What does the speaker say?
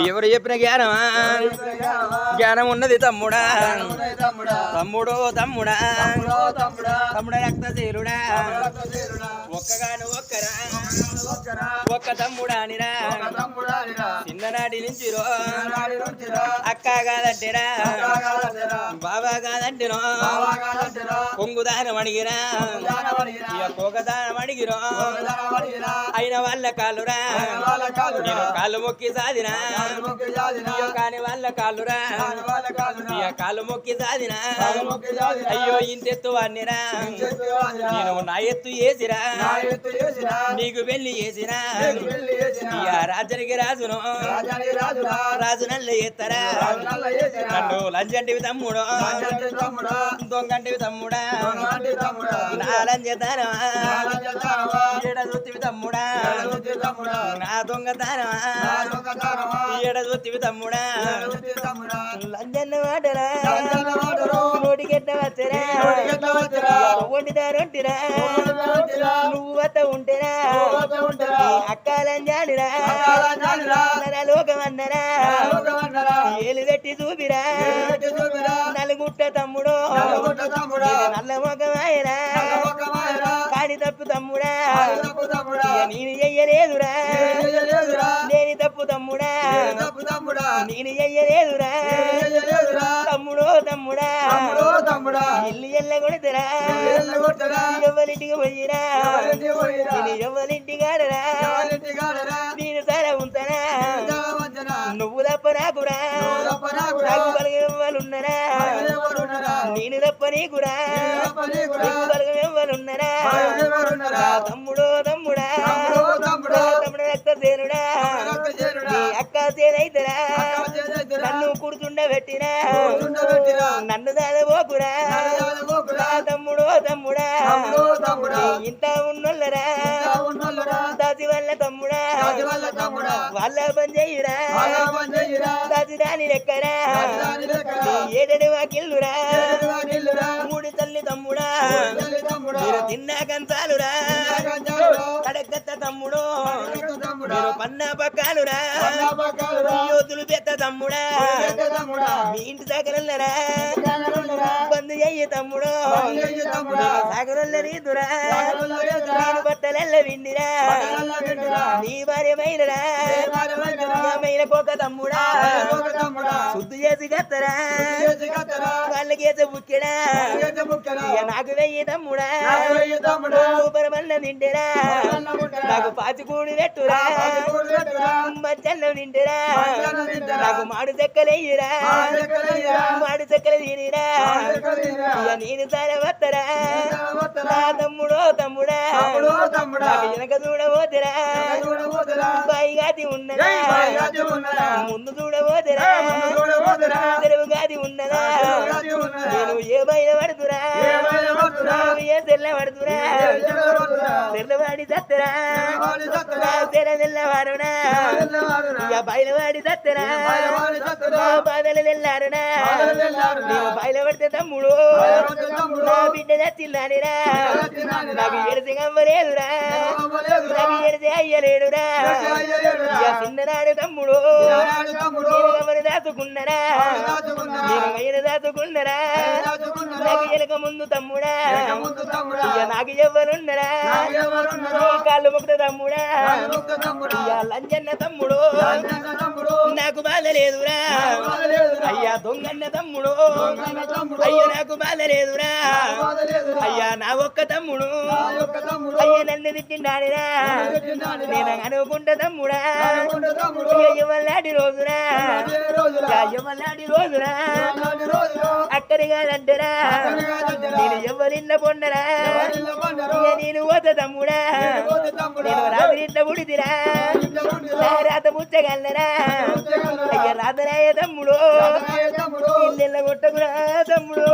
ఎవరు చెప్పిన జ్ఞానమా జ్ఞానం ఉన్నది తమ్ముడా తమ్ముడో తమ్ముడా తమ్ముడ రక్తశీలుడా ఒక్కగాను ఒక్కరా ఒక్క తమ్ముడానిరా చిన్ననాటి నుంచి అక్క కాదంటేరా బాబా కాదంటేనో కొంగుదానం అడిగిరా కోగదానం అడిగిరో అయిన వాళ్ళ కాళ్ళురా నేను కాళ్ళు మొక్కి సాదినా కాని వాళ్ళ కాళ్ళురా కాళ్ళు మొక్కి సాదినా అయ్యో ఇంతెత్తు వాడినిరా నేను నా ఎత్తు వేసిరా నీకు పెళ్లి చేసినా రాజనికి రాజును రాజు నల్ల ఎత్తరా నన్ను లంచంటివి తమ్ముడు దొంగంటివి తమ్ముడా నా లంచతారమా ఏడ చూతివి తమ్ముడా నా దొంగతారమా ఏడ చూతివి తమ్ముడా లంచన్న మాటరా నోటికెట్ట వచ్చరా వండిదారొంటిరా నువ్వు వత ఉంటేరా అక్కాలంజాడిరా లోకమన్నరా ఏలు పెట్టి చూపిరా నలుగుట్ట తమ్ముడు నల్ల మొగమాయరా కాడి తప్పు తమ్ముడా నేను చెయ్యలేదురా నేను తప్పు తమ్ముడా నేను చెయ్యలేదురా తమ్ముడో తమ్ముడా ఇల్లు ఎల్ల కొడతారా ఎవరింటికి పోయిరా నేను ఎవరింటి కాడరా నేను సరే ఉంటారా నువ్వు తప్ప నాకురా నాకు బలగెవ్వాలున్నారా నేను తప్ప నీకురా బలగెవ్వాలున్నారా తమ్ముడో తమ్ముడా తమ్ముడు రక్త సేనుడా అక్క సేనైతరా నన్ను కుడుతుండబెట్టినా నన్ను దాదపోకురా తమ్ముడో తమ్ముడా ఇంత ఉన్నోళ్ళరా దాసి వాళ్ళ తమ్ముడా వాళ్ళ పని చెయ్యురా దాసి దాని లెక్కరా ఏడని వాకిల్లురా మూడు తల్లి తమ్ముడా మీరు తిన్నా కంచాలురా కడగత్త తమ్ముడు మీరు పన్నా పక్కాలురా యోధులు పెద్ద తమ్ముడా మీ ఇంటి దగ్గరరా బంధు అయ్యి తమ్ముడు సాగరల్ల రీతురా నేను బట్టలెల్ల విండిరా నీ భార్యమైనరా పోక తమ్ముడా శుద్ధి చేసి కత్తరా వాళ్ళకేసే బుక్కెడా నాకు వెయ్యి తమ్ముడా పరమల్ల నిండెరా నాకు పాచికూడి పెట్టురా మధ్యాహ్నం నిండెరా నాకు మాడు చెక్కలయ్యిరా మాడు చెక్కలు తినిరా నేను సరే వత్తరా తమ్ముడో తమ్ముడా నాకు వెనక చూడబోతురా పైగాది ఉన్నదా ముందు చూడబోతురా తెరువుగాది ఉన్నదా నేను ఏ బయట పడుతురా ఏ తెల్ల పడుతురా తెల్లవాడి దత్తరా తెర తెల్లవారునా ఇక బయలువాడి దత్తరా బాధలు తెల్లారునా నేను బయలు పడితే తమ్ముడు నా బిడ్డ దచ్చిల్లానిరా నాకు ఎడితే గమ్మలేదురా నాకు ఎడితే అయ్యలేడురా ఇక చిన్ననాడు తమ్ముడు నేను గమ్మని దాచుకున్నరా నేను మైన దాచుకున్నరా నాకు ఎనక ముందు తమ్ముడా ఇక నాకు ఎవరున్నరా కాళ్ళు మొక్కుత తమ్ముడా ఇక లంజన్న తమ్ముడు నాకు బాధ లేదురా అయ్యా దొంగన్న తమ్ముడు అయ్యా నాకు బాధ లేదురా అయ్యా నా ఒక్క తమ్ముడు అయ్యా నన్ను తిట్టిండాడిరా నేను అనుకుంటా తమ్ముడా ఎవరి రోజురా ఎవరి రోజురా అక్కడి కాదంటరా నేను ఎవరిన్న పొండరా నేను పోత తమ్ముడా నేను రాత్రి ఇంట్లో పుడితిరా రాత ముచ్చగలరా అయ్యా రాతరాయ తమ్ముడు ఇల్లెల్ల కొట్టకురా తమ్ముడు